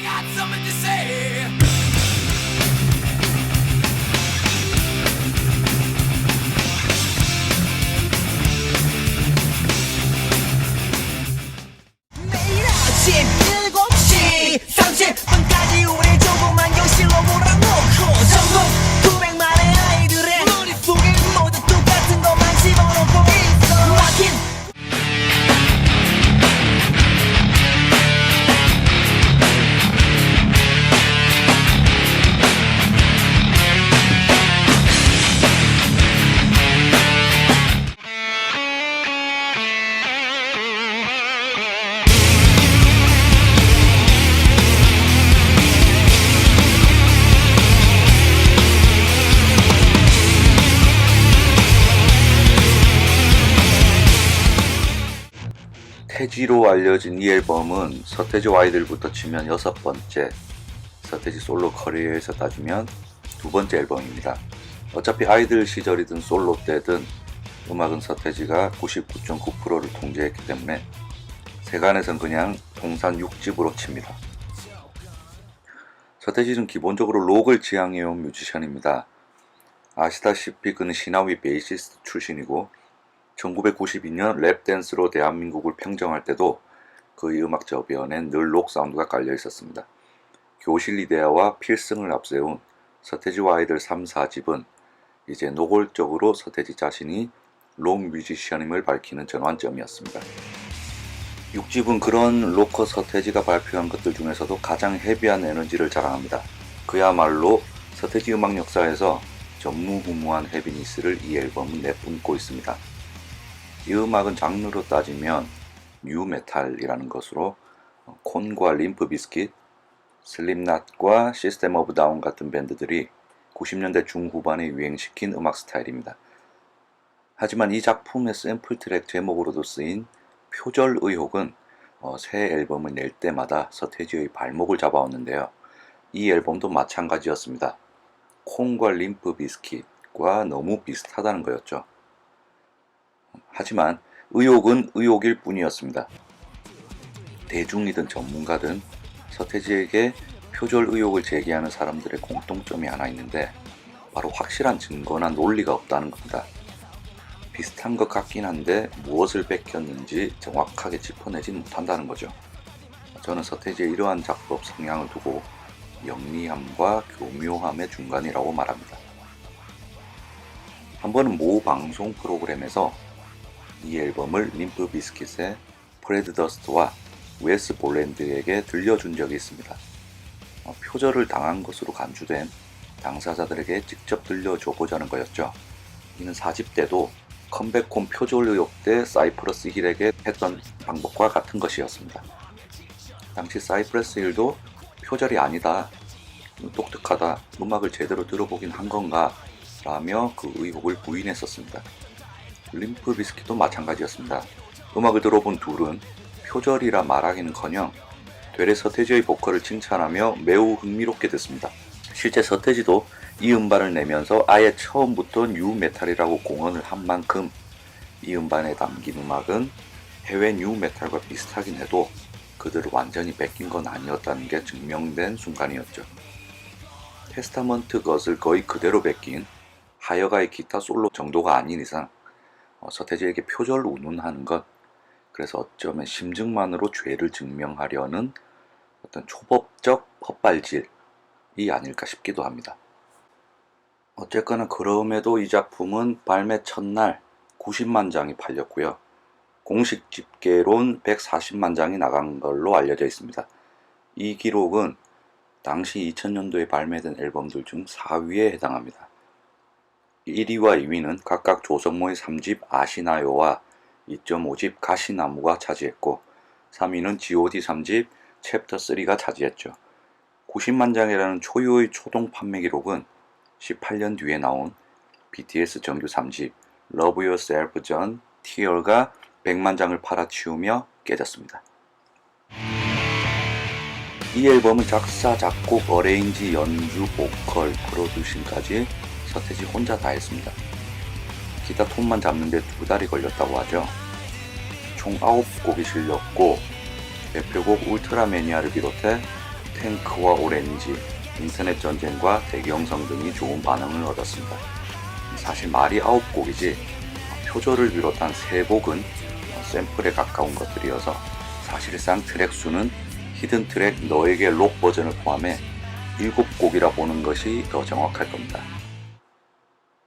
got something to say. 매일 아침 7시 30분까지 우리 조그만 교실로 몰아놓고 전국 900만의 아이들의 머릿속에 모두 똑같은 것만 집어넣고 있어 막힌 태지로 알려진 이 앨범은 서태지와 아이들부터 치면 6번째, 서태지 솔로 커리어에서 따지면 2번째 앨범입니다. 어차피 아이들 시절이든 솔로 때든 음악은 서태지가 99.9%를 통제했기 때문에 세간에선 그냥 통산 6집으로 칩니다. 서태지는 기본적으로 록을 지향해온 뮤지션입니다. 아시다시피 그는 시나위 베이시스트 출신이고 1992년 랩댄스로 대한민국을 평정할 때도 그의 음악 저변엔 늘 록 사운드가 깔려 있었습니다. 교실 이데아와 필승을 앞세운 서태지와 아이들 3, 4집은 이제 노골적으로 서태지 자신이 록 뮤지션임을 밝히는 전환점이었습니다. 6집은 그런 로커 서태지가 발표한 것들 중에서도 가장 헤비한 에너지를 자랑합니다. 그야말로 서태지 음악 역사에서 전무후무한 헤비니스를 이 앨범은 내뿜고 있습니다. 이 음악은 장르로 따지면 뉴메탈이라는 것으로 콘과 림프 비스킷, 슬립낫과 시스템 오브 다운 같은 밴드들이 90년대 중후반에 유행시킨 음악 스타일입니다. 하지만 이 작품의 샘플 트랙 제목으로도 쓰인 표절 의혹은 새 앨범을 낼 때마다 서태지의 발목을 잡아왔는데요. 이 앨범도 마찬가지였습니다. 콘과 림프 비스킷과 너무 비슷하다는 거였죠. 하지만 의혹은 의혹일 뿐이었습니다. 대중이든 전문가든 서태지에게 표절 의혹을 제기하는 사람들의 공통점이 하나 있는데 바로 확실한 증거나 논리가 없다는 겁니다. 비슷한 것 같긴 한데 무엇을 뺏겼는지 정확하게 짚어내지 못한다는 거죠. 저는 서태지의 이러한 작법 성향을 두고 영리함과 교묘함의 중간이라고 말합니다. 한 번은 모 방송 프로그램에서 이 앨범을 림프 비스킷의 프레드 더스트와 웨스 볼랜드에게 들려준 적이 있습니다. 표절을 당한 것으로 간주된 당사자들에게 직접 들려줘 보자는 거였죠. 이는 4집 때도 컴백홈 표절 의혹 때 사이프러스 힐에게 했던 방법과 같은 것이었습니다. 당시 사이프러스 힐도 표절이 아니다, 똑똑하다, 음악을 제대로 들어보긴 한 건가 라며 그 의혹을 부인했었습니다. 림프 비스킷도 마찬가지였습니다. 음악을 들어본 둘은 표절이라 말하기는커녕 되레 서태지의 보컬을 칭찬하며 매우 흥미롭게 듣습니다. 실제 서태지도 이 음반을 내면서 아예 처음부터 뉴메탈이라고 공언을 한 만큼 이 음반에 담긴 음악은 해외 뉴메탈과 비슷하긴 해도 그들을 완전히 뺏긴 건 아니었다는 게 증명된 순간이었죠. 테스타먼트 것을 거의 그대로 뺏긴 하여가의 기타 솔로 정도가 아닌 이상 서태지에게 표절 운운하는 것, 그래서 어쩌면 심증만으로 죄를 증명하려는 어떤 초법적 헛발질이 아닐까 싶기도 합니다. 어쨌거나 그럼에도 이 작품은 발매 첫날 90만 장이 팔렸고요. 공식 집계론 140만 장이 나간 걸로 알려져 있습니다. 이 기록은 당시 2000년도에 발매된 앨범들 중 4위에 해당합니다. 1위와 2위는 각각 조성모의 3집 아시나요와 2.5집 가시나무가 차지했고 3위는 G.O.D 3집 챕터 3가 차지했죠. 90만 장이라는 초유의 초동 판매 기록은 18년 뒤에 나온 BTS 정규 3집 Love Yourself 전 Tear가 100만 장을 팔아치우며 깨졌습니다. 이 앨범은 작사, 작곡, 어레인지, 연주, 보컬, 프로듀싱까지 서태지 혼자 다 했습니다. 기타 톤만 잡는데 2달이 걸렸다고 하죠. 총 9곡이 실렸고 대표곡 울트라 매니아를 비롯해 탱크와 오렌지, 인터넷 전쟁과 대경성 등이 좋은 반응을 얻었습니다. 사실 말이 9곡이지 표절을 비롯한 3곡은 샘플에 가까운 것들이어서 사실상 트랙 수는 히든 트랙 너에게 록 버전을 포함해 7곡이라 보는 것이 더 정확할 겁니다.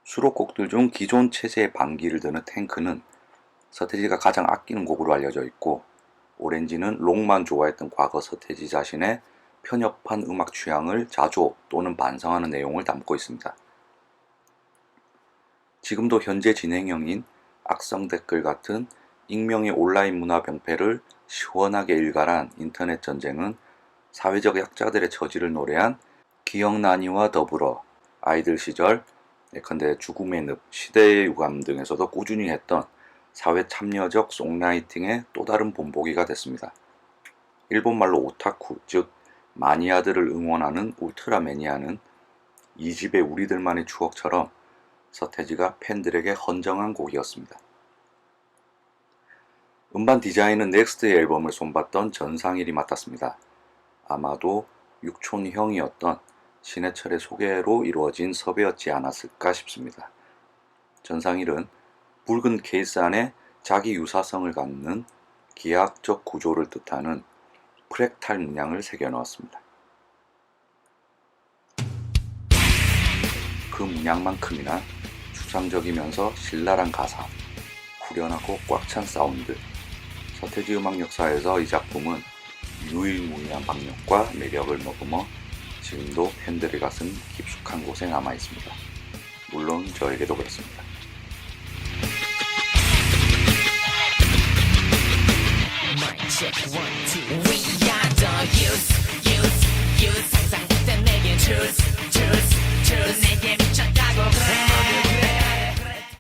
수록곡들 중 기존 체제의 반기를 드는 탱크는 서태지가 가장 아끼는 곡으로 알려져 있고, 오렌지는 록만 좋아했던 과거 서태지 자신의 편협한 음악 취향을 자조 또는 반성하는 내용을 담고 있습니다. 지금도 현재 진행형인 악성 댓글 같은 익명의 온라인 문화 병폐를 시원하게 일갈한 인터넷 전쟁은 사회적 약자들의 처지를 노래한 기억나니와 더불어 아이들 시절, 예컨대 죽음의 늪, 시대의 유감 등에서도 꾸준히 했던 사회 참여적 송라이팅의 또 다른 본보기가 됐습니다. 일본말로 오타쿠, 즉 마니아들을 응원하는 울트라 매니아는 이 집의 우리들만의 추억처럼 서태지가 팬들에게 헌정한 곡이었습니다. 음반 디자인은 넥스트의 앨범을 손봤던 전상일이 맡았습니다. 아마도 육촌형이었던 신해철의 소개로 이루어진 섭외였지 않았을까 싶습니다. 전상일은 붉은 케이스 안에 자기 유사성을 갖는 기하학적 구조를 뜻하는 프랙탈 문양을 새겨넣었습니다. 그 문양만큼이나 추상적이면서 신랄한 가사, 후련하고 꽉 찬 사운드, 서태지 음악 역사에서 이 작품은 유일무이한 박력과 매력을 머금어 지금도 팬들의 가슴 깊숙한 곳에 남아있습니다. 물론 저에게도 그렇습니다. Mic check 1, 2. We are the youth.